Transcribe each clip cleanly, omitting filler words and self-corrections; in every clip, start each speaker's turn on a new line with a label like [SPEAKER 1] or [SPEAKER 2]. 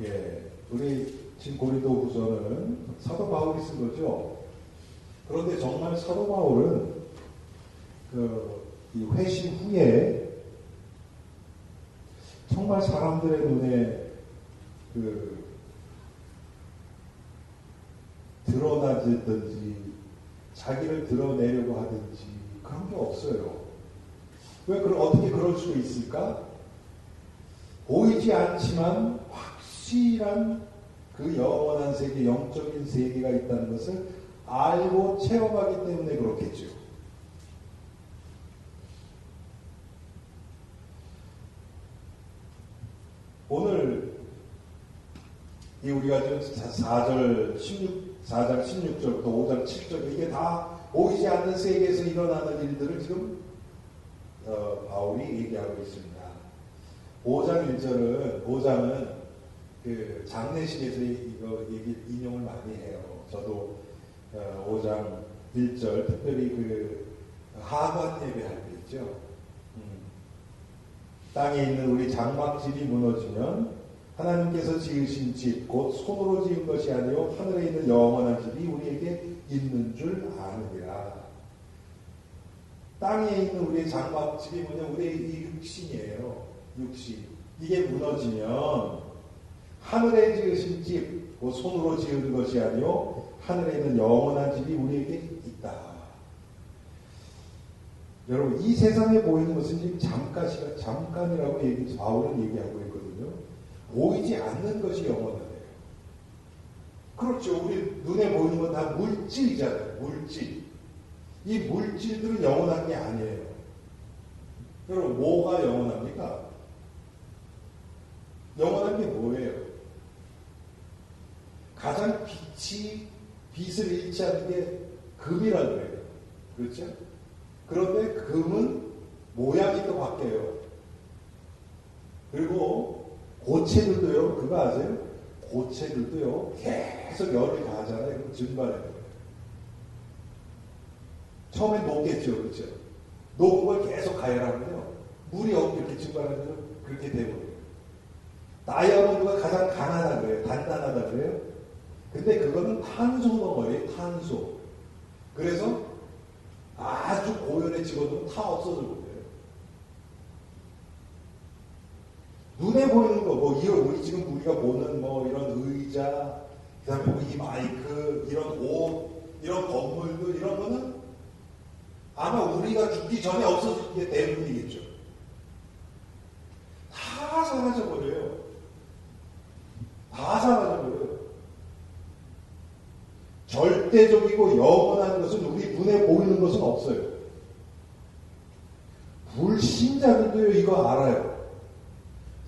[SPEAKER 1] 예, 우리 지금 고린도후서는 사도 바울이 쓴 거죠. 그런데 정말 사도 바울은 이 회심 후에 정말 사람들의 눈에 드러나든지 자기를 드러내려고 하든지 그런 게 없어요. 왜 어떻게 그럴 수 있을까? 보이지 않지만 확실한 그 영원한 세계, 영적인 세계가 있다는 것을 알고 체험하기 때문에 그렇겠죠. 오늘 우리가 지금 4장 16절부터 5장 7절 이게 다 보이지 않는 세계에서 일어나는 일들을 지금 바울이 얘기하고 있습니다. 5장 5장은 그 장례식에서 이거 인용을 많이 해요. 저도 5장 1절 특별히 그 하관 예배할 때 있죠. 땅에 있는 우리 장막집이 무너지면 하나님께서 지으신 집, 곧 손으로 지은 것이 아니요 하늘에 있는 영원한 집이 우리에게 있는 줄 아느니라. 땅에 있는 우리의 장막집이 뭐냐? 우리의 이 육신이에요. 육신. 이게 무너지면 하늘에 지으신 집, 곧 손으로 지은 것이 아니요 하늘에 있는 영원한 집이 우리에게 있다. 여러분, 이 세상에 보이는 것은 지금 잠깐이라고 바울은 얘기하고 있거든요. 보이지 않는 것이 영원하네요. 그렇죠. 우리 눈에 보이는 건 다 물질이잖아요. 물질. 이 물질들은 영원한 게 아니에요. 여러분, 뭐가 영원합니까? 영원한 게 뭐예요? 가장 빛을 잃지 않는 게 금이라고 해요. 그렇죠? 그런데 금은 모양이 또 바뀌어요. 그리고 고체들도요, 그거 아세요? 고체들도요, 계속 열이 가잖아요. 그럼 증발해요. 처음엔 녹겠죠, 그렇죠? 녹은 걸 계속 가열하면요, 물이 없고 이렇게 증발하면 그렇게 되거든요. 다이아몬드가 가장 강하다 그래요. 단단하다 그래요. 근데 그거는 탄소 덩어리예요, 탄소. 그래서 아주 고열에 집어넣으면 다 없어져 버려요. 눈에 보이는 거, 우리 지금 우리가 보는 이런 의자, 그 다음에 이 마이크, 이런 옷, 이런 건물들, 이런 거는 아마 우리가 죽기 전에 없어질 게 대부분이겠죠. 다 사라져 버려요. 다 사라져 버려요. 절대적이고 영원한 것은 우리 눈에 보이는 것은 없어요. 불신자들도요, 이거 알아요.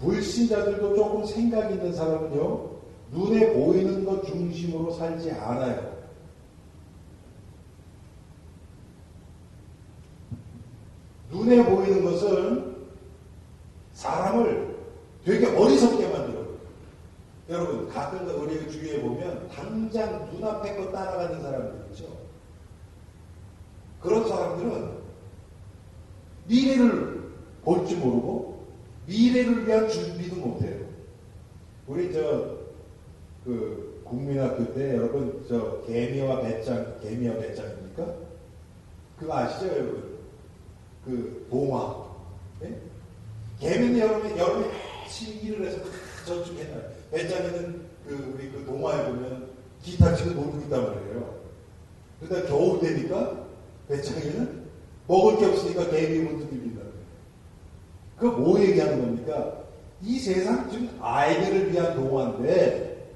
[SPEAKER 1] 불신자들도 조금 생각 있는 사람은요, 눈에 보이는 것 중심으로 살지 않아요. 눈에 보이는 것은 사람을 되게 어리석게 만들어요. 여러분, 가끔 우리 주위에 보면 당장 눈앞에 거 따라가는 사람들 있죠. 그런 사람들은 미래를 볼 줄 모르고 미래를 위한 준비도 못해요. 우리 국민학교 때 여러분 개미와 배짱입니까? 그거 아시죠, 여러분? 그 동화. 네? 개미는 여름에 열심히 일을 해서 저축했나요? 배짱이는 우리 동화에 보면 기타 치고 놀고 있단 말이에요. 그러다 겨울 되니까 배짱이는 먹을 게 없으니까 개미 문도 들린다. 그거 뭐 얘기하는 겁니까? 이 세상 지금 아이들을 위한 동화인데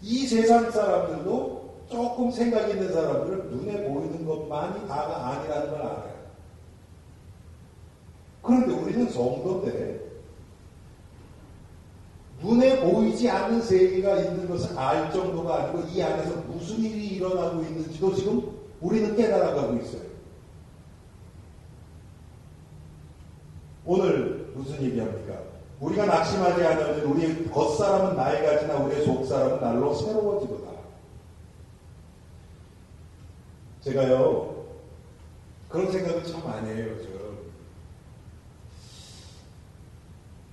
[SPEAKER 1] 이 세상 사람들도 조금 생각 있는 사람들은 눈에 보이는 것만이 다가 아니라는 걸 알아요. 그런데 우리는 성도인데 눈에 보이지 않는 세계가 있는 것을 알 정도가 아니고 이 안에서 무슨 일이 일어나고 있는지도 지금 우리는 깨달아가고 있어요. 오늘 무슨 얘기합니까? 우리가 낙심하지 않으면 우리의 겉사람은 나이 같으나 우리의 속사람은 날로 새로워지도다. 제가요, 그런 생각을 참 많이 해요, 요즘.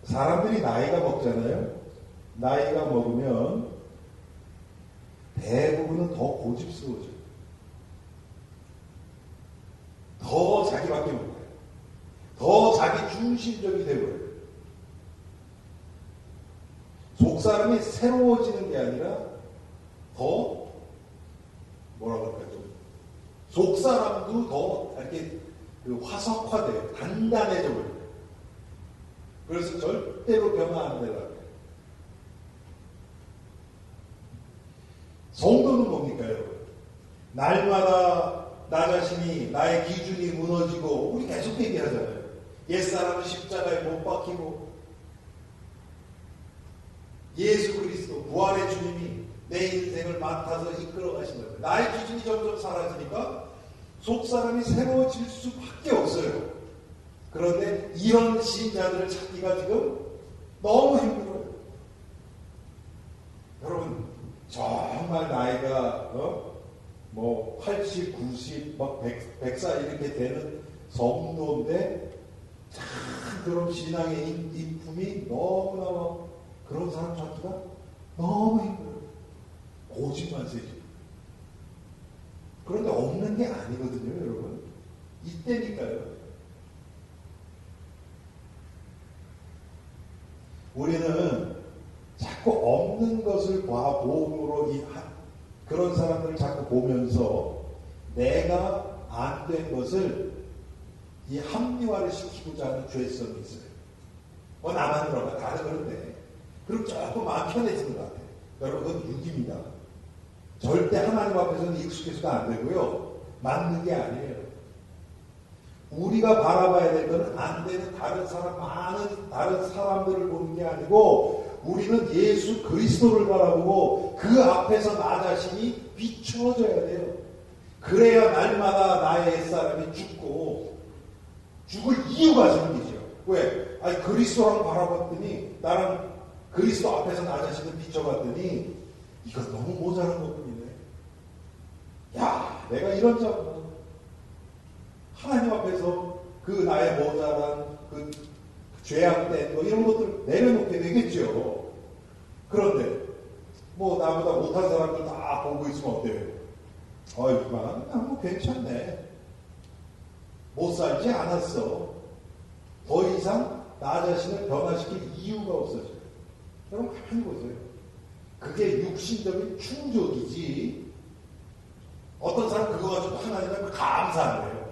[SPEAKER 1] 사람들이 나이가 먹잖아요. 나이가 먹으면 대부분은 더 고집스러워져요. 더 자기밖에 몰라요. 더 자기 중심적이 되어버려요. 속사람이 새로워지는 게 아니라 더 뭐라 그럴까 좀 속사람도 더 이렇게 화석화돼요. 단단해져 버려요. 그래서 절대로 변화 안 되려고 해요. 성도는 뭡니까 여러분? 날마다 나 자신이 나의 기준이 무너지고 우리 계속 얘기하잖아요. 옛사람은 십자가에 못 박히고 예수 그리스도 부활의 주님이 내 인생을 맡아서 이끌어 가신다. 나의 기준이 점점 사라지니까 속사람이 새로워질 수밖에 없어요. 그런데 이런 신자들을 찾기가 지금 너무 힘들어요. 여러분 정말 나이가 80, 90, 막 100살 이렇게 되는 성도인데 참 그런 신앙의 인품이 너무나 그런 사람 찾기가 너무 힘들어요. 고집만 세지. 그런데 없는 게 아니거든요, 여러분. 이때니까요. 우리는 자꾸 없는 것을 보험으로 그런 사람들을 자꾸 보면서 내가 안 된 것을 이 합리화를 시키고자 하는 죄성이 있어요. 나만 그런가? 다들 그런데. 그럼 조금 마음 편해지는 것 같아요. 여러분, 그건 육입니다. 절대 하나님 앞에서는 익숙해서가 안 되고요. 맞는 게 아니에요. 우리가 바라봐야 될 것은 안 되는 많은 다른 사람들을 보는 게 아니고 우리는 예수 그리스도를 바라보고 그 앞에서 나 자신이 비추어져야 돼요. 그래야 날마다 나의 옛사람이 죽을 이유가 생기죠. 왜? 그리스도랑 바라봤더니 나랑 그리스도 앞에서 나 자신을 비춰봤더니 이건 너무 모자란 것뿐이네. 야, 내가 이런 자구나. 하나님 앞에서 그 나의 모자란 그 죄악된 이런 것들 내려놓게 되겠죠. 그런데 나보다 못한 사람들 다 보고 있으면 어때요? 이만 괜찮네. 못 살지 않았어. 더 이상 나 자신을 변화시킬 이유가 없어져요. 여러분 가만히 보세요. 그게 육신적인 충족이지. 어떤 사람 그거 가지고 하나님한테 감사한 거예요.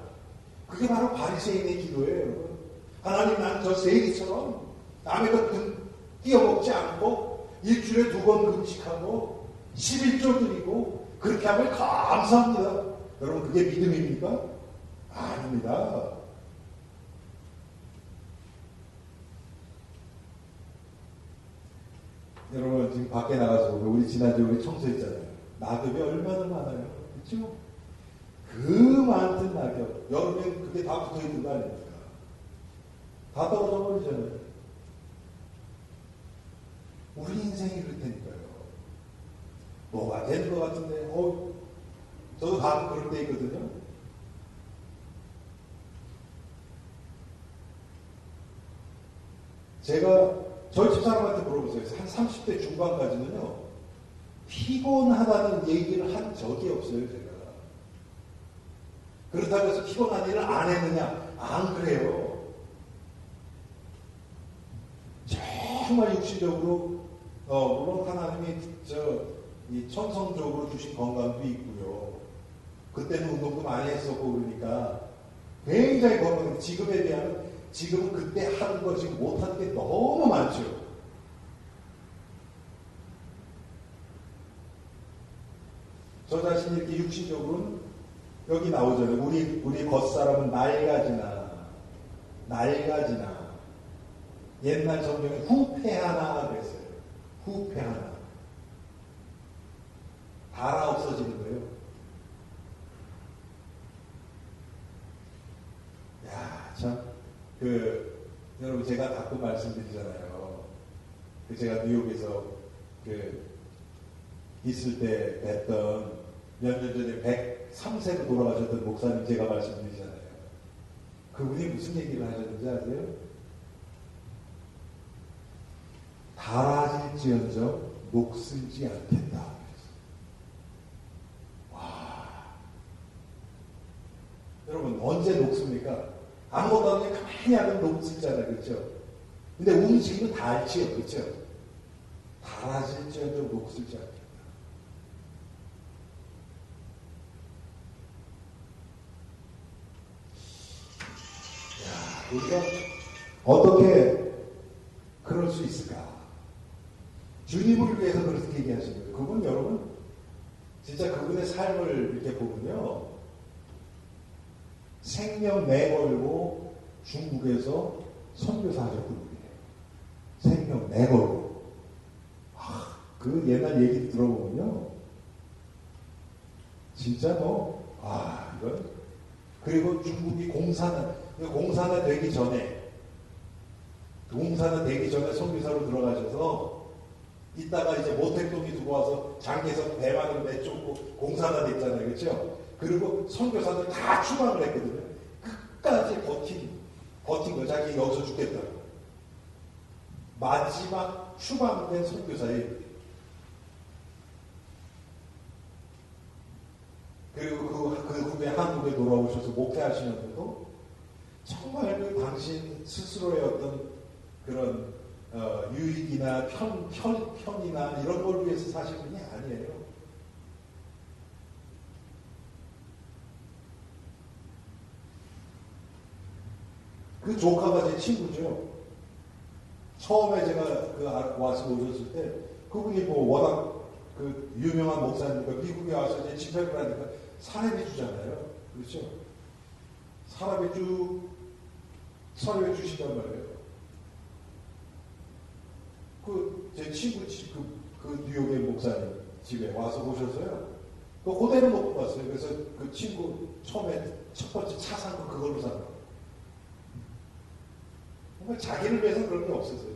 [SPEAKER 1] 그게 바로 바리새인의 기도예요, 여러분. 하나님, 난 저 세리처럼 남의 것 띄어먹지 않고 일주일에 2번 금식하고 11조 드리고 그렇게 하면 감사합니다. 여러분, 그게 믿음입니까? 아닙니다. 여러분, 지금 밖에 나가서 우리 지난주에 우리 청소했잖아요. 낙엽이 얼마나 많아요. 그렇죠? 그 많던 낙엽, 여름엔 그게 다 붙어있는 거 아닙니까? 다 떨어져 버리잖아요. 우리 인생이 그럴 테니까요. 뭐가 되는 것 같은데, 저도 가끔 그럴 때 있거든요. 제가 저희 집사람한테 물어보세요. 한 30대 중반까지는요, 피곤하다는 얘기를 한 적이 없어요, 제가. 그렇다고 해서 피곤한 일을 안 했느냐? 안 그래요. 정말 육신적으로, 물론 하나님이 이 천성적으로 주신 건강도 있고요. 그때는 운동도 많이 했었고 그러니까 굉장히 건강해. 지금에 비하면 지금은 그때 하는 거 지금 못하는 게 너무 많죠. 저 자신이 이렇게 육신적으로는 여기 나오잖아요. 우리 겉사람은 낡아지나. 옛날 성경에 후패하나 그랬어요. 후패하나. 달아 없어지는 거예요. 야, 참, 여러분 제가 가끔 말씀드리잖아요. 제가 뉴욕에서 있을 때 뵀던 몇 년 전에 103세로 돌아가셨던 목사님 제가 말씀드리잖아요. 그분이 무슨 얘기를 하셨는지 아세요? 사라질지언정 녹슬지 않겠다. 와, 여러분 언제 녹습니까? 아무것도 안 해 가만히 하면 녹슬잖아요, 그렇죠? 근데 우리 지금은 다 알지요, 그렇죠? 사라질지언정 녹슬지 않겠다. 야, 우리가 어떻게 그럴 수 있을까? 주님을 위해서 그렇게 얘기하신 거예요. 그분 여러분 진짜 그분의 삶을 이렇게 보면요, 생명 내걸고 중국에서 선교사 하셨던 분이에요. 생명 내걸고. 그 옛날 얘기 들어보면요, 진짜 이건. 그리고 중국이 공산화 되기 전에 선교사로 들어가셔서 이따가 이제 모택동이 들어와서 장에서 대만으로 내쫓고 공산화 됐잖아요, 그렇죠? 그리고 선교사들 다 추방을 했거든요. 끝까지 버틴 거, 자기 여기서 죽겠다고. 마지막 추방된 선교사예요. 그리고 그 후에 한국에 돌아오셔서 목회하시면서도 정말 그 당신 스스로의 어떤 그런 유익이나 편이나 이런 걸 위해서 사신 분이 아니에요. 그 조카가 제 친구죠. 처음에 제가 와서 오셨을 때 그분이 워낙 그 유명한 목사니까 미국에 와서 이제 집회를 하니까 사례비 주잖아요. 그렇죠? 사례비 주시단 말이에요. 제 친구 집, 그 뉴욕의 목사님 집에 와서 오셨어요. 그대로 놓고 갔어요. 그래서 그 친구 처음에 첫 번째 차 산 거 그걸로 산 거. 정말 자기를 위해서 그런 게 없었어요.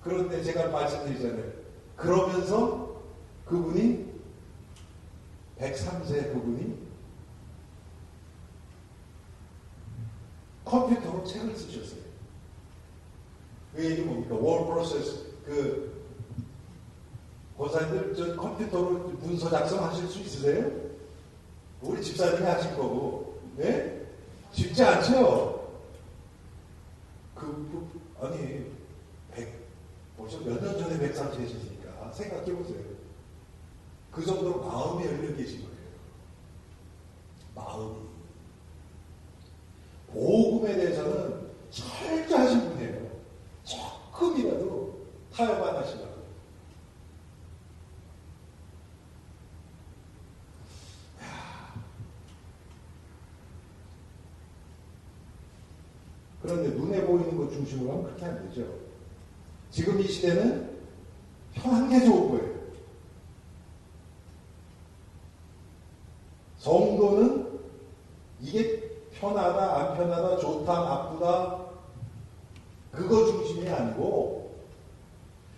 [SPEAKER 1] 그런데 제가 말씀드리잖아요. 그러면서 그분이 103세 그분이 컴퓨터로 책을 쓰셨어요. 그 얘기 뭡니까? 월 프로세스. 고사님들 저 컴퓨터로 문서 작성하실 수 있으세요? 우리 집사님이 하실 거고, 네? 쉽지 않죠? 벌써 몇 년 전에 103세시니까 생각해보세요. 그 정도로 마음이 열려 계신 거예요. 마음이. 복음에 대해서는 철저하신 분이에요. 조금이라도 타협 안 하시려고. 그런데 눈에 보이는 것 중심으로 하면 그렇게 안 되죠. 지금 이 시대는 편한 게 좋은 거예요. 성도는 이게 편하다, 안 편하다, 좋다, 나쁘다, 그거 중심이 아니고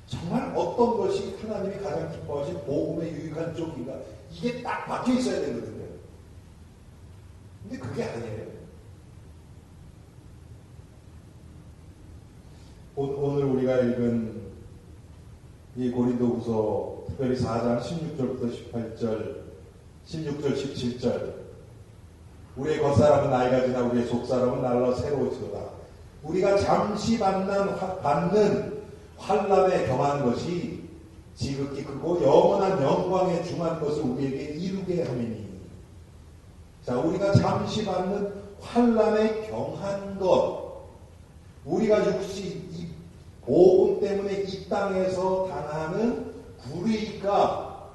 [SPEAKER 1] 정말 어떤 것이 하나님이 가장 기뻐하신 복음의 유익한 쪽인가, 이게 딱 박혀 있어야 되거든요. 근데 그게 아니에요. 오늘 우리가 읽은 이 고린도후서 특별히 4장 16절부터 18절, 16절, 17절, 우리의 겉사람은 나이가 지나 우리의 속사람은 날라 새로워지도다. 우리가 잠시 받는 환난에 경한 것이 지극히 크고 영원한 영광에 중한 것을 우리에게 이루게 함이니. 자, 우리가 잠시 받는 환난에 경한 것, 우리가 이 복음 때문에 이 땅에서 당하는 불의가,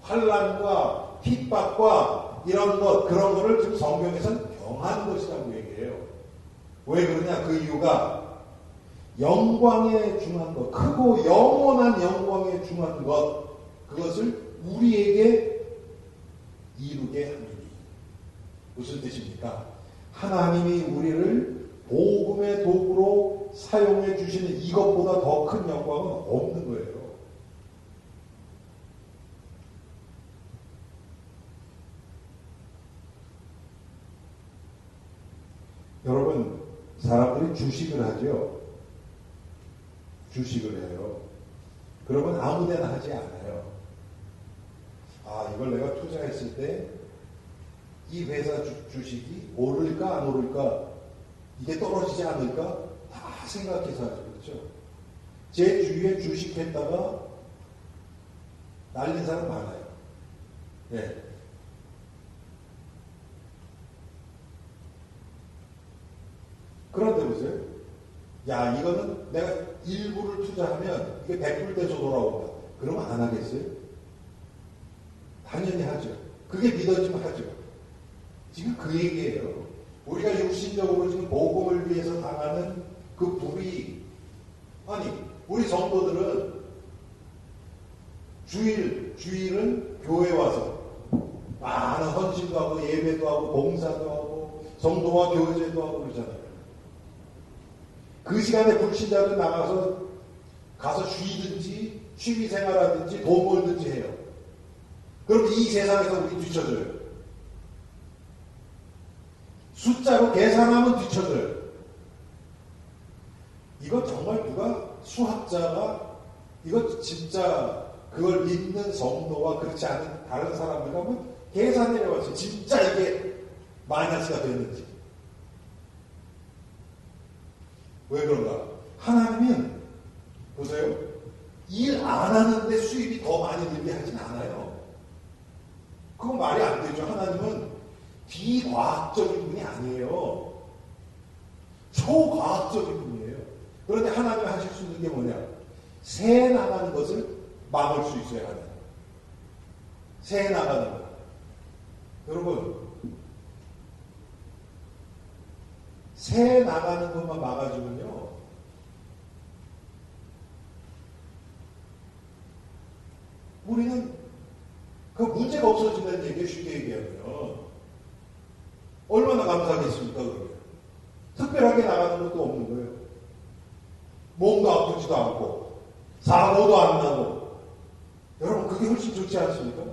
[SPEAKER 1] 환난과 핍박과 이런 것, 그런 거를 지금 성경에서는 경한 것이라고 얘기해요. 왜 그러냐? 그 이유가 영광에 중한 것, 크고 영원한 영광에 중한 것, 그것을 우리에게 이루게 하느니. 무슨 뜻입니까? 하나님이 우리를 복음의 도구로 사용해 주시는 이것보다 더 큰 영광은 없는 거예요. 여러분, 사람들이 주식을 하죠. 주식을 해요. 그러면 아무데나 하지 않아요. 아, 이걸 내가 투자했을 때 이 회사 주식이 오를까 안 오를까, 이게 떨어지지 않을까 다 생각해서 하죠. 그렇죠? 제 주위에 주식했다가 날린 사람 많아요. 예. 그런데 보세요. 야, 이거는 내가 일부를 투자하면 이게 100불 돼서 돌아온다. 그러면 안 하겠어요? 당연히 하죠. 그게 믿어지면 하죠. 지금 그 얘기예요. 우리가 육신적으로 지금 복음을 위해서 당하는 그 불이, 아니, 우리 성도들은 주일은 교회 와서 많은 헌신도 하고 예배도 하고 봉사도 하고 성도와 교제도 하고 그러잖아요. 그 시간에 불신자들 나가서 가서 쉬든지 취미생활하든지 돈 벌든지 해요. 그럼 이 세상에서 우리 뒤쳐져요. 숫자로 계산하면 뒤쳐져요. 이거 정말 누가 수학자가 이거 진짜 그걸 믿는 성도와 그렇지 않은 다른 사람들과 한번 계산해봤어요. 진짜 이게 마이너스가 됐는지. 왜 그런가? 하나님은 보세요. 일 안 하는데 수입이 더 많이 늘게 하진 않아요. 그건 말이 안 되죠. 하나님은 비과학적인 분이 아니에요. 초과학적인 분이에요. 그런데 하나님이 하실 수 있는 게 뭐냐? 새 나가는 것을 막을 수 있어야 하나요. 새 나가는 것. 여러분, 새 나가는 것만 막아주면요. 우리는 그 문제가 없어진다는 얘기에 쉽게 얘기하면 얼마나 감사하겠습니까? 그러면 특별하게 나가는 것도 없는 거예요. 몸도 아프지도 않고 사고도 안 나고. 여러분 그게 훨씬 좋지 않습니까?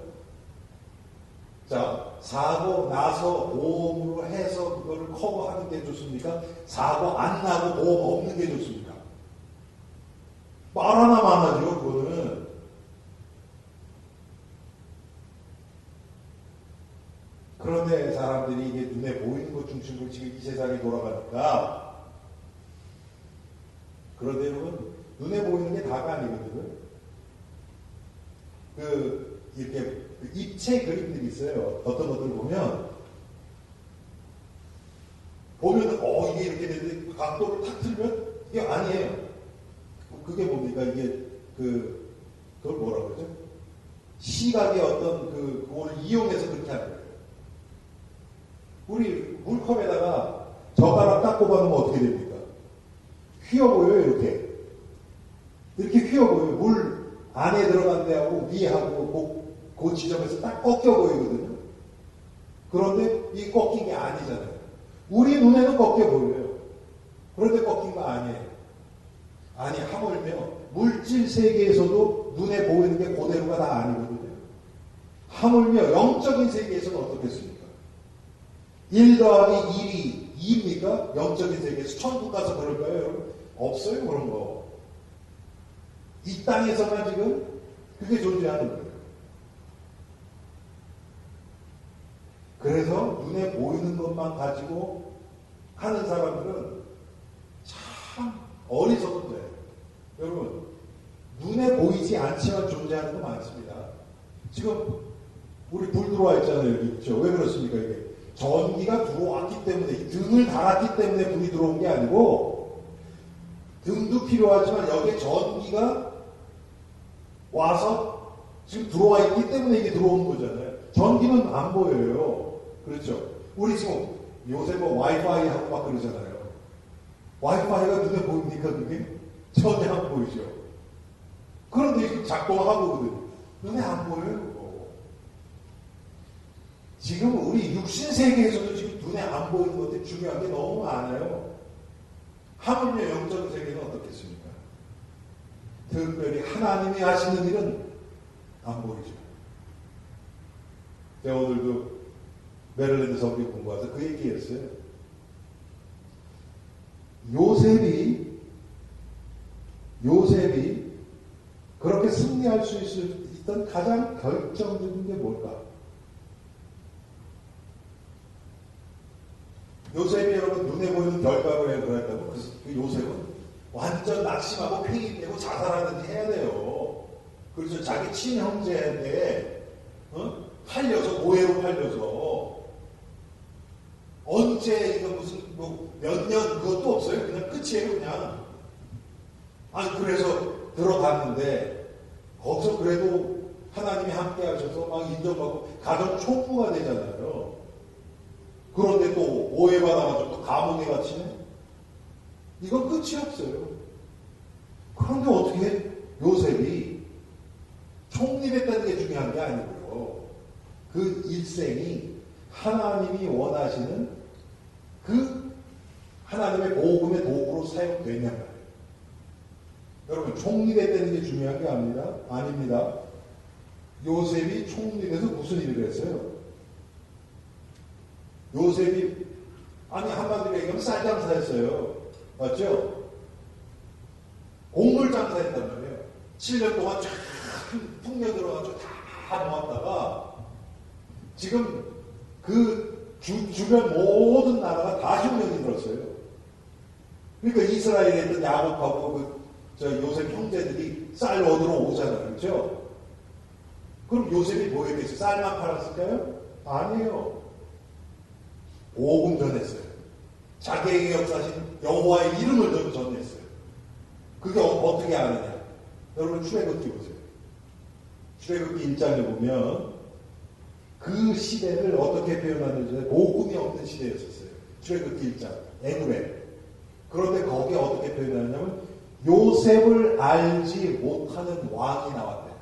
[SPEAKER 1] 자, 사고 나서 보험으로 해서 그거를 커버하는 게 좋습니까? 사고 안 나고 보험 없는 게 좋습니까? 말 하나 많아죠. 그거는. 그런데 사람들이 이게 눈에 보이는 것 중심으로 지금 이 세상이 돌아가니까, 그런데 여러분, 눈에 보이는 게 다가 아니거든요. 이렇게 입체 그림들이 있어요. 어떤 것들 보면, 이게 이렇게 되는데, 각도를 탁 틀면, 이게 아니에요. 그게 뭡니까? 이게, 그걸 뭐라 그러죠? 시각의 어떤 그거를 이용해서 그렇게 하는 거예요. 우리 물컵에다가 젓가락 딱 꼽아놓으면 어떻게 됩니까? 휘어 보여요, 이렇게. 이렇게 휘어 보여요. 물 안에 들어간 데하고 위하고 그 지점에서 딱 꺾여 보이거든요. 그런데 이 꺾인 게 아니잖아요. 우리 눈에는 꺾여 보여요. 그런데 꺾인 거 아니에요. 아니, 하물며 물질 세계에서도 눈에 보이는 게 그대로가 다 아니거든요. 하물며 영적인 세계에서는 어떻겠습니까? 1 더하기 1이 2입니까? 영적인 세계에서 천국 가서 그럴까요, 여러분? 없어요, 그런 거. 이 땅에서만 지금 그게 존재하는 거예요. 그래서 눈에 보이는 것만 가지고 하는 사람들은 참 어리석은 거예요. 여러분, 눈에 보이지 않지만 존재하는 거 많습니다. 지금 우리 불 들어와 있잖아요, 여기 있죠. 왜 그렇습니까, 이게? 전기가 들어왔기 때문에, 등을 달았기 때문에 불이 들어온 게 아니고, 등도 필요하지만 여기에 전기가 와서 지금 들어와 있기 때문에 이게 들어온 거잖아요. 전기는 안 보여요. 그렇죠? 우리 지금 요새 와이파이 하고 막 그러잖아요. 와이파이가 눈에 보입니까, 그게? 전혀 안 보이죠. 그런데 지금 작동하거든요. 눈에 안 보여요, 그거. 지금 우리 육신 세계에서도 지금 눈에 안 보이는 것들이 중요한 게 너무 많아요. 하물며 영적인 세계는 어떻겠습니까? 특별히 하나님이 하시는 일은 안 보이죠. 제가 오늘도 메릴랜드 성경 공부해서 그 얘기했어요. 요셉이 그렇게 승리할 수 있던 가장 결정적인 게 뭘까? 요셉이 여러분 눈에 보이는 결과를 그랬다고 그 요셉은 완전 낙심하고 팽이되고 자살하든지 해야 돼요. 그래서 자기 친형제한테 팔려서 고해로 팔려서 언제 이거 무슨 뭐 몇 년 그것도 없어요. 그냥 끝이에요. 그냥. 아니 그래서 들어갔는데 거기서 그래도 하나님이 함께 하셔서 막 인정받고 가정 총무가 되잖아요. 그런데 또 오해받아가지고 또 감옥에 갇히네? 이건 끝이 없어요. 그런데 어떻게 요셉이 총리됐다는 게 중요한 게 아니고요. 그 일생이 하나님이 원하시는 그 하나님의 복음의 도구로 사용됐냔 말이에요. 여러분 총리됐다는 게 중요한 게 아닙니다. 요셉이 총리돼서 무슨 일을 했어요? 요셉이 한마디로 얘기하면 쌀장사했어요. 맞죠? 곡물 장사했단 말이에요. 7년 동안 쫙 풍년 들어가지고 다 모았다가 지금 그 주변 모든 나라가 다 흉년이 들었어요. 그러니까 이스라엘에 있던 야곱하고 요셉 형제들이 쌀 얻으러 오잖아요. 그렇죠? 그럼 요셉이 뭐 했겠어요? 쌀만 팔았을까요? 아니에요. 복음 전했어요. 자기에게 역사하신 여호와의 이름을 전했어요. 그게 어떻게 아느냐? 여러분 출애굽기 보세요. 출애굽기 1장에 보면 그 시대를 어떻게 표현하는지 복음이 없는 시대였었어요. 출애굽기 1장 에누레. 그런데 거기에 어떻게 표현하냐면 요셉을 알지 못하는 왕이 나왔대요.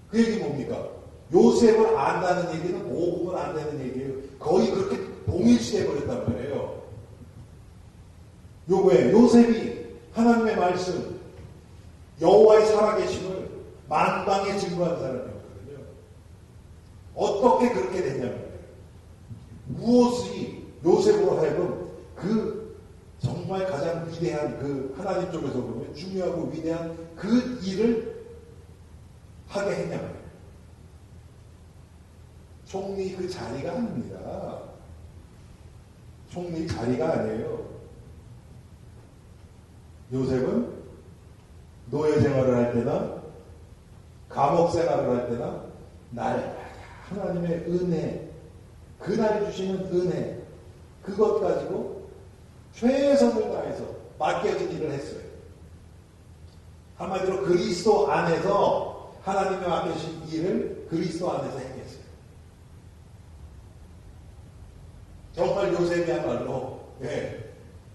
[SPEAKER 1] 그 얘기 뭡니까? 요셉을 안다는 얘기는 복음을 안다는 얘기예요. 거의 그렇게 동일시돼 버렸단 말이에요. 요거에 요셉이 하나님의 말씀, 여호와의 살아계심을 만방에 증거한 사람이었거든요. 어떻게 그렇게 됐냐면 무엇이 요셉으로 하여금 그 정말 가장 위대한 그 하나님 쪽에서 보면 중요하고 위대한 그 일을 하게 했냐면 총리 그 자리가 아닙니다. 총리 자리가 아니에요. 요셉은 노예 생활을 할 때나 감옥 생활을 할 때나 날마다 하나님의 은혜, 그날이 주시는 은혜, 그것 가지고 최선을 다해서 맡겨진 일을 했어요. 한마디로 그리스도 안에서 하나님이 맡겨진 일을 그리스도 안에서 행했어요. 정말 요셉이야말로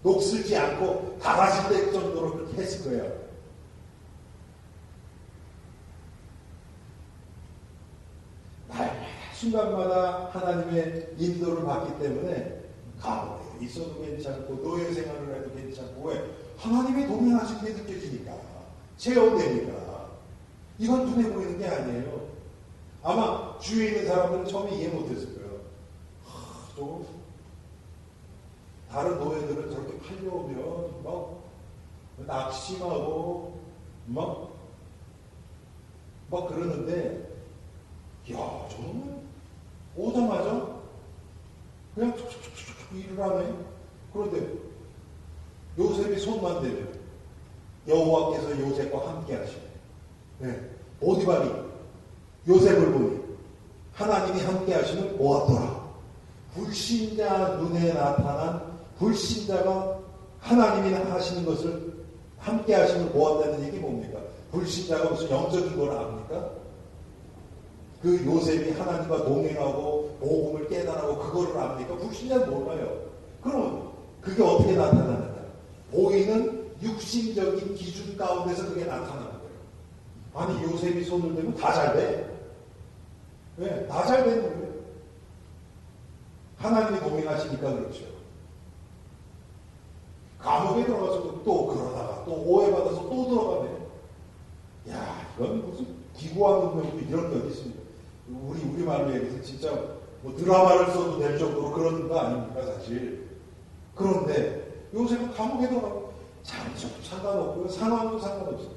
[SPEAKER 1] 녹슬지 않고 다가질 때 정도로 그렇게 했을 거예요. 날마다 순간마다 하나님의 인도를 받기 때문에 감옥에 있어도 괜찮고 노예 생활을 해도 괜찮고 왜? 하나님의 동행하신 게 느껴지니까 체험되니까 이건 눈에 보이는 게 아니에요. 아마 주위에 있는 사람들은 처음에 이해 못했을 거예요. 조금 다른 노예들은 저렇게 팔려오면 막 낙심하고 막 그러는데 야 저는 오자마자 그냥 툭툭툭툭 일을 하네. 그런데 요셉이 손만 대면 여호와께서 요셉과 함께 하시네. 보디발이 요셉을 보니 하나님이 함께 하심을 보았더라. 불신자 눈에 나타난 불신자가 하나님이 하시는 것을 함께 하심을 보았다는 얘기 뭡니까? 불신자가 무슨 영적인 걸 압니까? 그 요셉이 하나님과 동행하고 복음을 깨달아고 그거를 압니까? 불신자는 몰라요. 그럼 그게 어떻게 나타나느냐? 보이는 육신적인 기준 가운데서 그게 나타나는 거예요. 아니 요셉이 손을 대면 다 잘 돼. 왜? 다 잘 되는 거예요. 하나님이 동행하시니까 그렇죠. 감옥에 들어가서 또 그러다가 또 오해받아서 또 들어가네. 야, 이건 무슨 기구한 운명도 이런 게 어디 있습니까? 우리말로 얘기해서 진짜 뭐 드라마를 써도 될 정도로 그런 거 아닙니까, 사실. 그런데 요새는 감옥에 들어가고 잠시도 상관없고요. 상황도 상관없어요.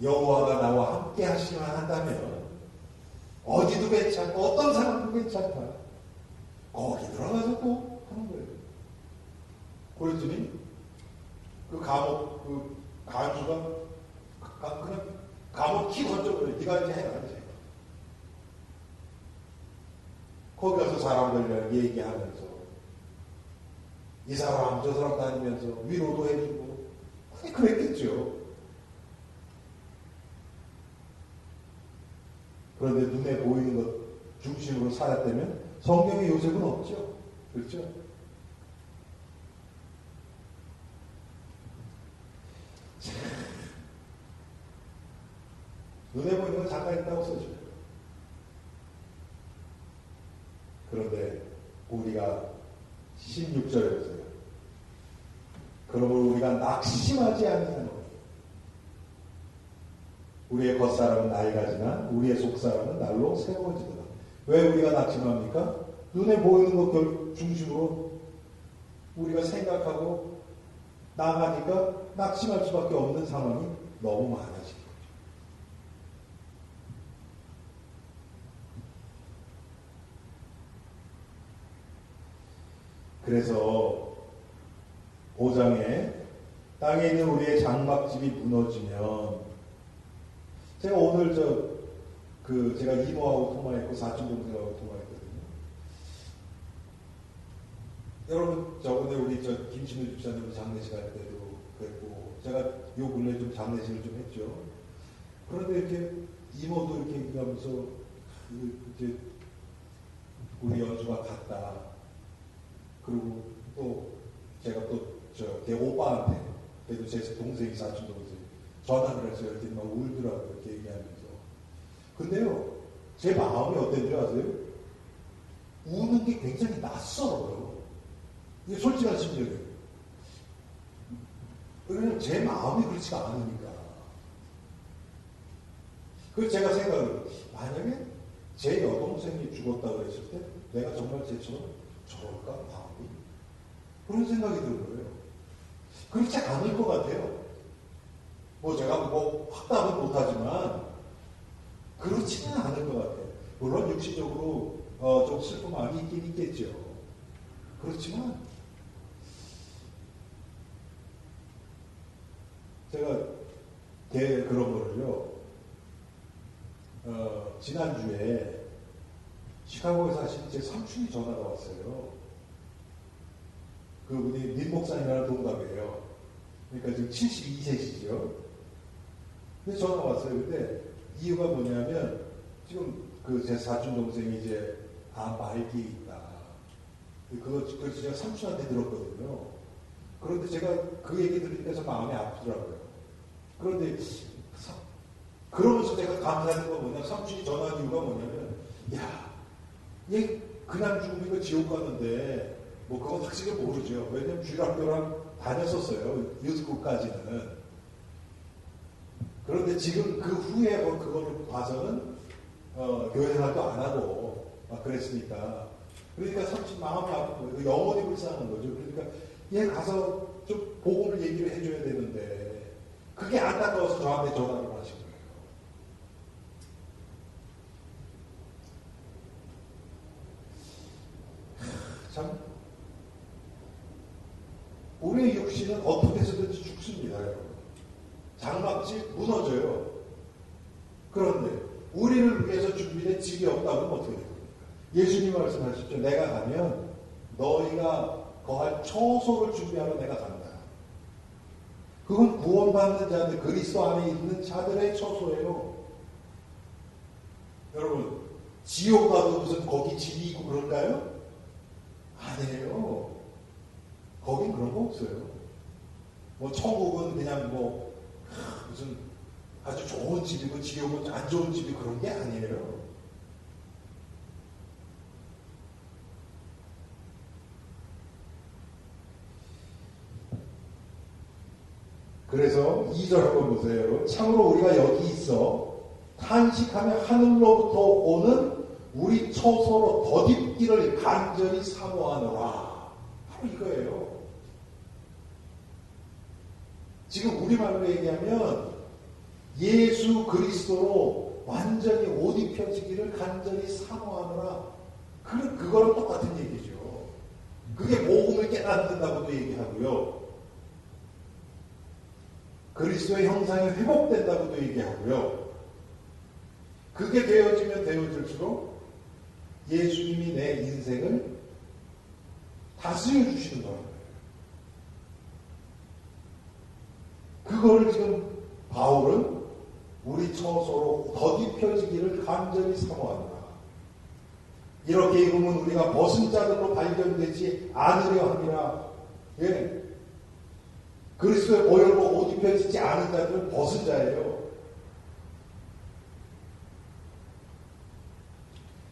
[SPEAKER 1] 여호와가 나와 함께 하시기만 한다면 어디도 괜찮고 어떤 상황도 괜찮다. 거기 들어가서 또 하는 거예요. 그랬더니 그 감옥 그 간수가 그냥 감옥 키 던져버려요. 네가 이제 해라 이제. 거기 가서 사람들이랑 얘기하면서 이 사람 저 사람 다니면서 위로도 해주고 그랬겠죠. 그런데 눈에 보이는 것 중심으로 살았다면 성경의 요셉은 없죠. 그렇죠? 눈에 보이는 건 잠깐 있다고 써줘요. 그런데 우리가 16절에 보세요. 그러므로 우리가 낙심하지 아니하노니 우리의 겉사람은 나이가 지나 우리의 속사람은 날로 새로워지더라. 왜 우리가 낙심합니까? 눈에 보이는 것 중심으로 우리가 생각하고 나가니까 낙심할 수밖에 없는 상황이 너무 많아지는 거죠. 그래서 5장에 땅에 있는 우리의 장막집이 무너지면 제가 오늘 제가 이모하고 통화했고 사촌 동생하고 통화했거든요. 여러분 저번에 우리 김신우 집사님 장례식 할 때도 그랬고 제가 요 근래 좀 장례식을 좀 했죠. 그런데 이렇게 이모도 이렇게 얘기하면서 이제 우리 연수가 갔다. 그리고 또 제가 걔 오빠한테 그래도 제 동생이 사촌 동생 전화를 해서 이렇게 막 울더라고요. 이렇게 얘기하면서. 근데요, 제 마음이 어땠는지 아세요? 우는 게 굉장히 낯설어요. 이게 솔직한 심정이에요. 왜냐면 제 마음이 그렇지가 않으니까. 그래서 제가 생각을, 만약에 제 여동생이 죽었다고 했을 때 내가 정말 쟤처럼 저럴까? 마음이? 그런 생각이 드는 거예요. 그렇지 않을 것 같아요. 제가 확답은 못하지만 그렇지는 않을 것 같아요. 물론 육신적으로 좀 슬픈 마음이 있긴 있겠죠. 그렇지만 제가 그런 거를요. 지난주에 시카고에 사시는 제 삼촌이 전화가 왔어요. 그분이 민목사님이라는 동갑이에요. 그러니까 지금 72세시죠. 근데 전화 왔어요. 근데 이유가 뭐냐면 지금 제 사촌 동생이 이제 말기에 있다. 그거 제가 삼촌한테 들었거든요. 그런데 제가 그 얘기 들으니까 좀 마음이 아프더라고요. 그런데 그러면서 제가 감사하는 건 뭐냐, 삼촌이 전화한 이유가 뭐냐면, 야, 얘 그냥 죽으면 지옥 가는데 그건 확실히 모르죠. 왜냐면 주일학교랑 다녔었어요. 유스쿨까지는. 그런데 지금 그 후에 그거를 봐서는 교회 생활도 안 하고 막 그랬으니까. 그러니까 삼촌 마음이 아픈 거예요. 영원히 불쌍한 거죠. 그러니까 얘 가서 좀 복음을 얘기를 해줘야 되는데 그게 안타까워서 저한테 전화를 하신 거예요. 참 우리의 육신은 어떻게 해서든지 죽습니다, 여러분. 장막집 무너져요. 그런데 우리를 위해서 준비된 집이 없다면 어떻게 됩니까? 예수님 말씀하셨죠. 내가 가면 너희가 거할 처소를 준비하러 내가 간다. 그건 구원받는 자들, 그리스도 안에 있는 자들의 처소예요. 여러분, 지옥 가도 무슨 거기 집이 있고 그럴까요? 아니에요. 거긴 그런 거 없어요. 천국은 그냥 무슨 아주 좋은 집이고 지옥은 안 좋은 집이 그런 게 아니에요. 그래서 2절 한번 보세요. 참으로 우리가 여기 있어 탄식하며 하늘로부터 오는 우리 처소로 덧입기를 간절히 사모하노라. 바로 이거예요. 지금 우리말로 얘기하면 예수 그리스도로 완전히 옷 입혀지기를 간절히 사모하느라 그거랑 똑같은 얘기죠. 그게 복음을 깨닫는다고도 얘기하고요. 그리스도의 형상이 회복된다고도 얘기하고요. 그게 되어지면 되어질수록 예수님이 내 인생을 다스려 주시는 거예요. 그거를 지금 바울은 우리 처소로 덧입혀지기를 간절히 사모한다. 이렇게 입으면 우리가 벗은 자들로 발견되지 않으려 함이라. 예. 그리스도의 보혈로 옷 입혀지지 않은 자들은 벗은 자예요.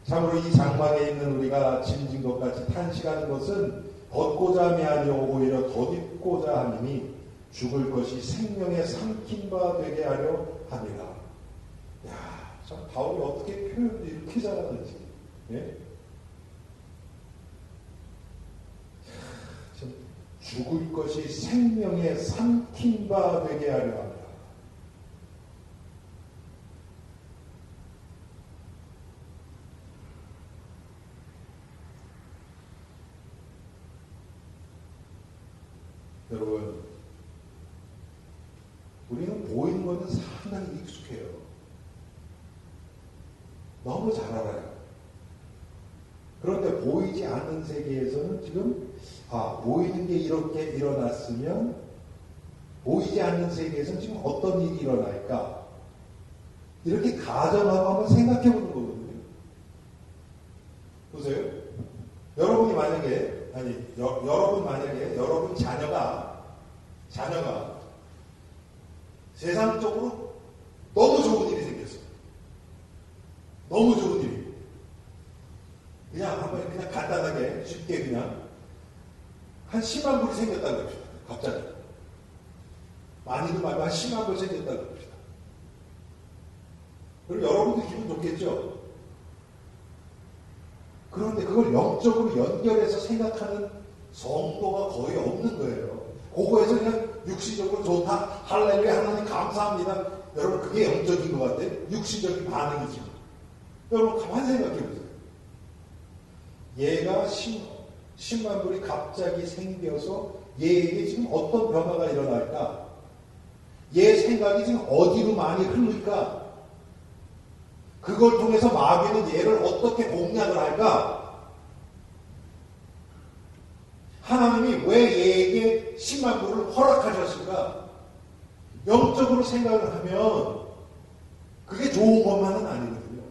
[SPEAKER 1] 참으로 이 장막에 있는 우리가 짐진 것 같이 탄식하는 것은 벗고자 함이 아니오 오히려 덧입고자 함이니 죽을 것이 생명에 삼킨 바 되게 하려 함이라. 야, 참 바울이 어떻게 표현을 이렇게 잘하는지. 예? 죽을 것이 생명에 삼킨 바 되게 하려 합니다. 여러분, 우리는 보이는 것은 상당히 익숙해요. 너무 잘 알아요. 그런데 보이지 않는 세계에서는 지금 보이는 게 이렇게 일어났으면 보이지 않는 세계에서는 지금 어떤 일이 일어날까? 이렇게 가정하고 한번 생각해 보는 거거든요. 보세요. 여러분이 만약에 여러분 자녀가 세상적으로 너무 좋은 일이 생겼어. 너무 좋은 일이. 그냥 간단하게 쉽게 그냥 한 10만 불이 생겼다고 합시다. 갑자기. 많이도 말고 한 10만 불 생겼다고 합시다. 그럼 여러분도 기분 좋겠죠? 그런데 그걸 영적으로 연결해서 생각하는 성도가 거의 없는 거예요. 그거에서 그냥 육신적으로 좋다, 할렐루야, 하나님 감사합니다. 여러분 그게 영적인 것 같아요? 육신적인 반응이죠. 여러분 가만히 생각해 보세요. 얘가 10만 불이 갑자기 생겨서 얘에게 지금 어떤 변화가 일어날까? 얘 생각이 지금 어디로 많이 흐를까? 그걸 통해서 마귀는 얘를 어떻게 공략을 할까? 하나님이 왜 얘에게 10만 불을 허락하셨을까? 영적으로 생각을 하면 그게 좋은 것만은 아니거든요.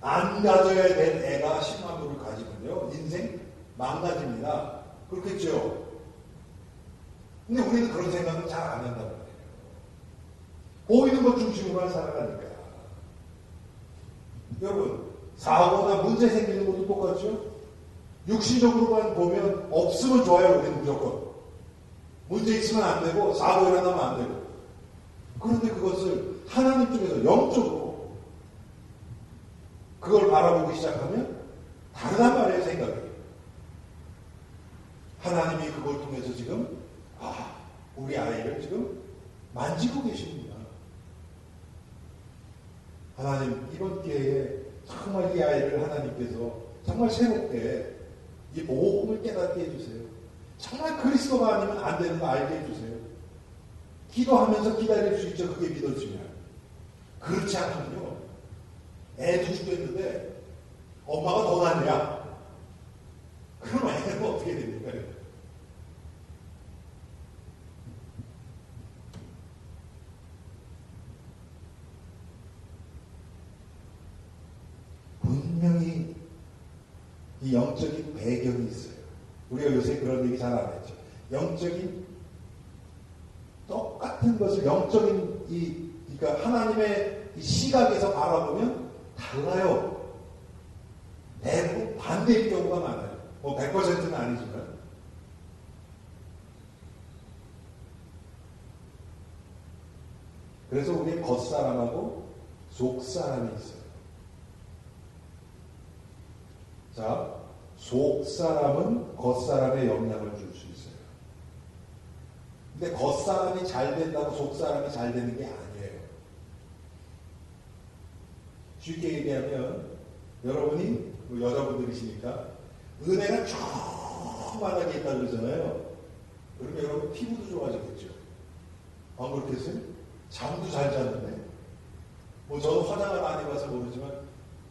[SPEAKER 1] 안 가져야 될 애가 10만 불을 가지면요, 인생 망가집니다. 그렇겠죠? 근데 우리는 그런 생각을 잘 안 한단 말이에요. 보이는 것 중심으로만 살아가니까. 여러분, 사고나 문제 생기는 것도 똑같죠? 육신적으로만 보면 없으면 좋아요, 우리는 무조건. 문제 있으면 안 되고, 사고 일어나면 안 되고. 그런데 그것을 하나님 쪽에서 영적으로 그걸 바라보기 시작하면 다르단 말이에요, 생각이. 하나님이 그걸 통해서 지금, 우리 아이를 지금 만지고 계십니다. 하나님, 이번 기회에 정말 이 아이를 하나님께서 정말 새롭게 이 복음을 깨닫게 해주세요. 정말 그리스도가 아니면 안 되는 거 알게 해주세요. 기도하면서 기다릴 수 있죠. 그게 믿어지면. 그렇지 않으면요, 애도 죽겠는데 엄마가 더 낫냐? 그럼 애는 어떻게 됩니까? 분명히 이 영적인 배경이 있어요. 우리가 요새 그런 얘기 잘 안 했죠. 영적인 똑같은 것을 영적인 그러니까 하나님의 이 시각에서 바라보면 달라요. 대부분 반대일 경우가 많아요. 100%는 아니지만. 그래서 우리의 겉사람하고 속사람이 있어요. 자, 속사람은 겉사람에 영향을 줄 수 있어요. 근데 겉사람이 잘 된다고 속사람이 잘 되는 게 아니에요. 쉽게 얘기하면 여러분이 여자분들이시니까 은혜가 조그만하게 있다고 그러잖아요. 그러면 여러분 피부도 좋아지겠죠. 안 그렇겠어요? 잠도 잘 자는데. 뭐 저는 화장을 많이 봐서 모르지만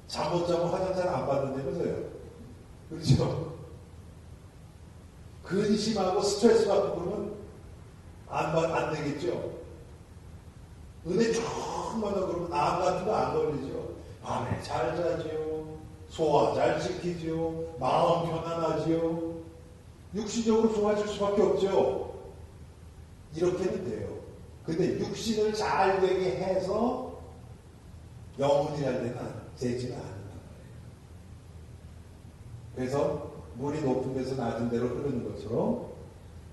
[SPEAKER 1] 잠 못 자면 화장 잘 안 받는다면서요. 그렇죠? 근심하고 스트레스 받고 그러면 안 되겠죠? 은혜 조금만 그러면 암 같은 거 안 걸리죠? 밤에 잘 자지요. 소화 잘 시키지요. 마음 편안하지요. 육신적으로 좋아질 수밖에 없죠. 이렇게는 돼요. 근데 육신을 잘 되게 해서 영혼이 잘 되지는 않는단 말이에요. 그래서 물이 높은 데서 낮은 데로 흐르는 것처럼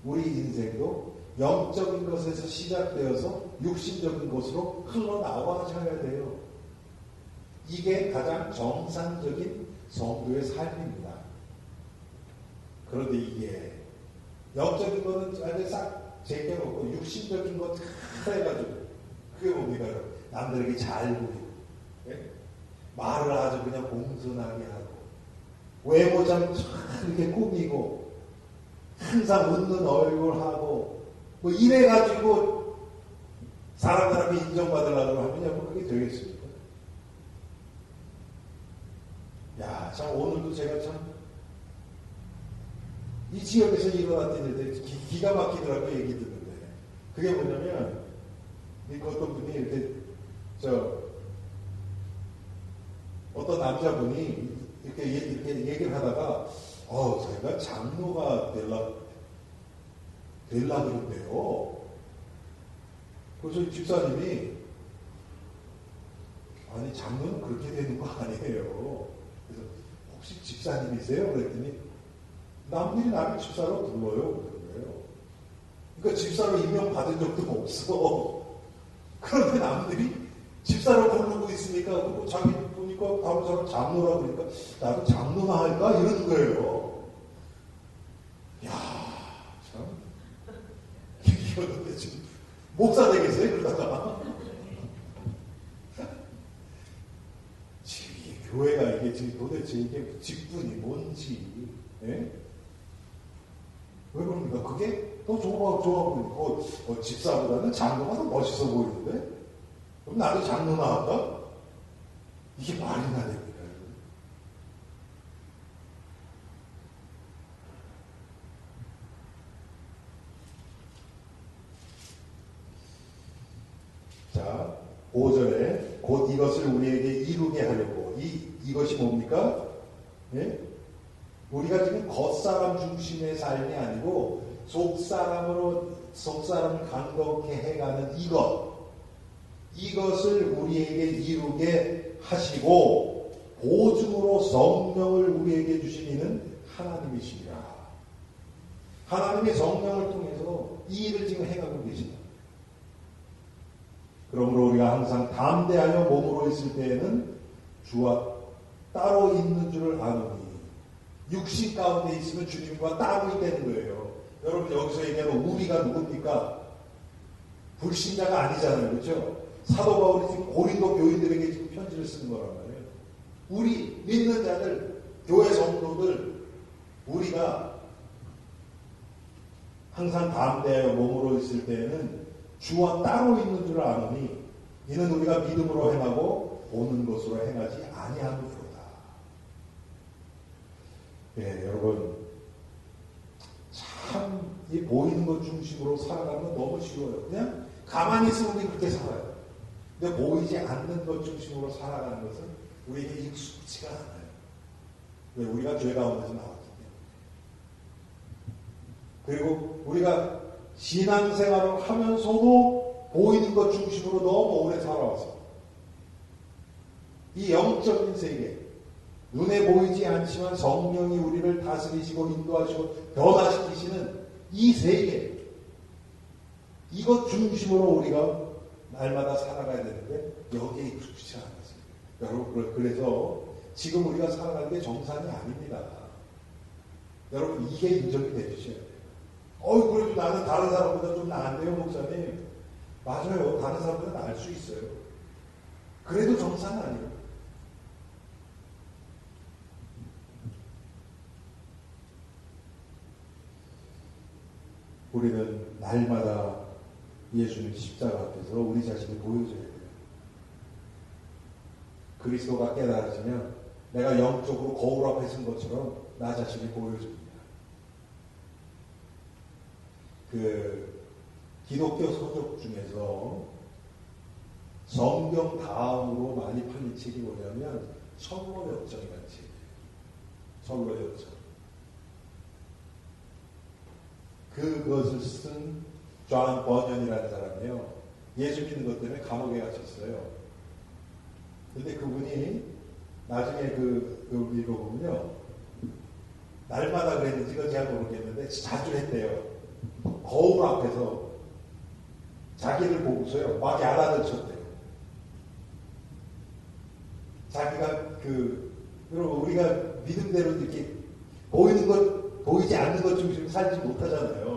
[SPEAKER 1] 우리 인생도 영적인 것에서 시작되어서 육신적인 것으로 흘러나와줘야 돼요. 이게 가장 정상적인 성도의 삶입니다. 그런데 이게 영적인 거는 완전히 싹 제껴놓고 육신적인 거 다 해가지고 그게 뭡니까? 남들에게 잘 보이고 예? 말을 아주 그냥 공손하게 하고 외모 참 이렇게 꾸미고 항상 웃는 얼굴 하고 뭐 이래가지고 사람들한테 인정받으려고 하면 여러분 그게 되겠습니까? 야, 참 오늘도 제가 참 이 지역에서 일어났던 일들 기가 막히더라고 얘기 듣는데 그게 뭐냐면 어떤 분이 이렇게 어떤 남자분이 이렇게 얘기를 하다가 자기가 장로가 될라 그런데요. 그래서 집사님이 아니 장로는 그렇게 되는 거 아니에요. 그래서 혹시 집사님이세요? 그랬더니 남들이 나를 집사로 불러요. 그러는 그러니까 집사로 임명받은 적도 없어. 그런데 남들이 집사로 부르고 있으니까 그리고 자기 보니까 다른 사람 장로라고 그러니까 나도 장로나 할까? 이러는 거예요. 야, 참. 이거는 지금 목사 되겠어요? 그러다가. 지금 이 교회가 이게 지금 도대체 이게 직분이 뭔지, 예? 왜 그럽니까? 그게 더 좋아 보이고, 집사보다는 장로가 더 멋있어 보이는데? 그럼 나도 장로나 할까? 이게 말이나 됩니까? 자, 5절에 곧 이것을 우리에게 이루게 하려고. 이것이 뭡니까? 예? 우리가 지금 겉사람 중심의 삶이 아니고 속사람을 강건케 해가는 이것을 우리에게 이루게 하시고 보증으로 성령을 우리에게 주신 이는 하나님이시니라. 하나님의 성령을 통해서 이 일을 지금 행하고 계십니다. 그러므로 우리가 항상 담대하여 몸으로 있을 때에는 주와 따로 있는 줄을 아노니 육신 가운데 있으면 주님과 따로 있다는 거예요. 여러분 여기서 얘기하는 우리가 누굽니까? 불신자가 아니잖아요. 그렇죠? 사도 바울이 지금 고린도 교인들에게 지금 편지를 쓰는 거란 말이에요. 우리 믿는 자들, 교회 성도들, 우리가 항상 담대하여 몸으로 있을 때에는 주와 따로 있는 줄 아노니 이는 우리가 믿음으로 행하고 보는 것으로 행하지 아니함이로다. 예, 여러분 참 이 보이는 것 중심으로 살아가는 건 너무 쉬워요. 그냥 가만히 있으면 우리 그렇게 살아요. 근데 보이지 않는 것 중심으로 살아가는 것은 우리에게 익숙지가 않아요. 왜? 우리가 죄 가운데서 나왔거든요. 그리고 우리가 신앙생활을 하면서도 보이는 것 중심으로 너무 오래 살아왔어요. 이 영적인 세계, 눈에 보이지 않지만 성령이 우리를 다스리시고 인도하시고 변화시키시는 이 세계, 이것 중심으로 우리가 날마다 살아가야 되는데 여기에 익숙치 않았습니다. 여러분, 그래서 지금 우리가 살아가는 게 정상이 아닙니다. 여러분, 이게 인정이 되주셔야 돼요. 그래도 나는 다른 사람보다 좀 나은데요, 목사님. 맞아요. 다른 사람보다 나을 수 있어요. 그래도 정상 아니에요. 우리는 날마다 예수님 십자가 앞에서 우리 자신을 보여줘야 돼요. 그리스도가 깨달아지면 내가 영적으로 거울 앞에 선 것처럼 나 자신을 보여줍니다. 기독교 서적 중에서 성경 다음으로 많이 팔린 책이 뭐냐면 선로역정이라는 책이에요. 선로역정. 그것을 쓴 존 버년이라는 사람이에요. 예수 믿는 것 때문에 감옥에 갇혔어요. 근데 그분이 나중에 그걸 읽어보면요. 날마다 그랬는지 그건 잘 모르겠는데 자주 했대요. 거울 앞에서 자기를 보고서요. 막 야단을 쳤대요. 자기가 여러분 우리가 믿음대로 이렇게 보이는 것, 보이지 않는 것 중심 살지 못하잖아요.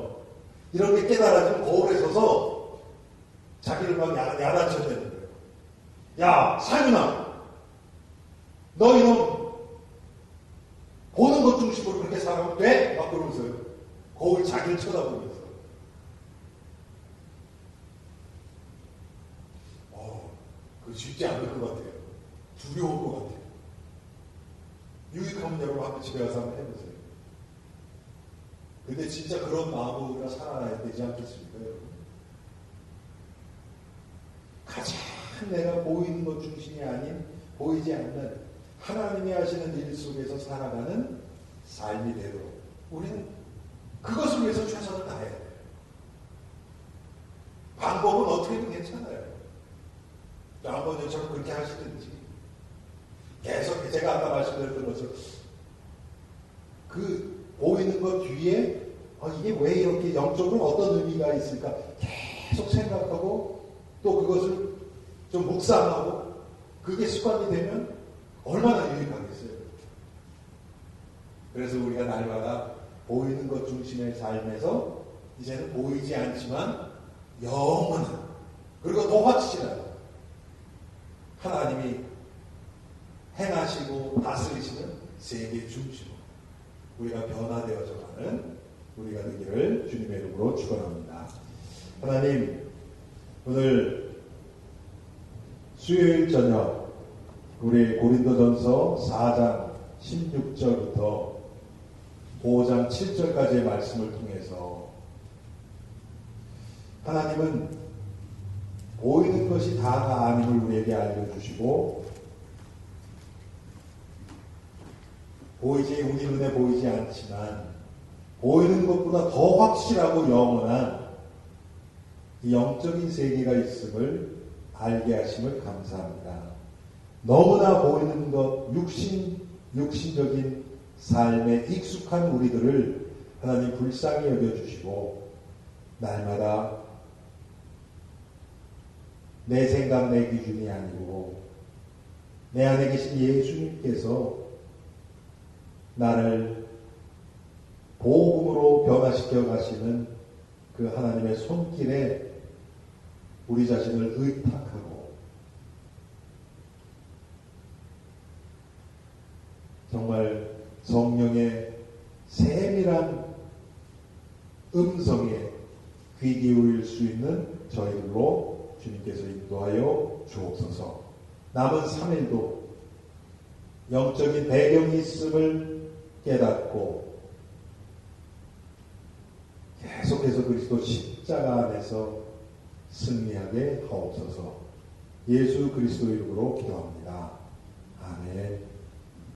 [SPEAKER 1] 이런 게 깨달아지면 거울에 서서 자기를 막 야단쳤다는 거예요. 야, 사윤아! 너 이놈 보는 것 중심으로 그렇게 살아면 돼? 막 그러면서요. 거울 자기를 쳐다보면서. 그거 쉽지 않을 것 같아요. 두려울 것 같아요. 유익하면 여러분 한번 집에 가서 한번 해보세요. 근데 진짜 그런 마음으로 우리가 살아가야 되지 않겠습니까, 여러분? 가장 내가 보이는 것 중심이 아닌 보이지 않는 하나님이 하시는 일 속에서 살아가는 삶이 되도록 우리는 그것을 위해서 최선을 다해야 돼요. 방법은 어떻게든 괜찮아요. 아버님처럼 그렇게 하시든지 계속 제가 아까 말씀드렸던 것처럼 보이는 것 뒤에 이게 왜 이렇게 영적으로 어떤 의미가 있을까 계속 생각하고 또 그것을 좀 묵상하고 그게 습관이 되면 얼마나 유익하겠어요. 그래서 우리가 날마다 보이는 것 중심의 삶에서 이제는 보이지 않지만 영원한 그리고 더 확실한 하나님이 행하시고 다스리시는 세계 중심으로 우리가 변화되어져 가는 우리가 되기를 주님의 이름으로 축원합니다. 하나님, 오늘 수요일 저녁 우리 고린도전서 4장 16절부터 5장 7절까지의 말씀을 통해서 하나님은 보이는 것이 다가 아님을 우리에게 알려주시고 우리 눈에 보이지 않지만 보이는 것보다 더 확실하고 영원한 이 영적인 세계가 있음을 알게 하심을 감사합니다. 너무나 보이는 것, 육신적인 삶에 익숙한 우리들을 하나님 불쌍히 여겨주시고 날마다 내 생각, 내 기준이 아니고 내 안에 계신 예수님께서 나를 복음으로 변화시켜 가시는 그 하나님의 손길에 우리 자신을 의탁하고 정말 성령의 세밀한 음성에 귀 기울일 수 있는 저희들로 주님께서 인도하여 주옵소서. 남은 3일도 영적인 배경이 있음을 깨닫고 계속해서 그리스도 십자가 안에서 승리하게 하옵소서. 예수 그리스도 이름으로 기도합니다. 아멘.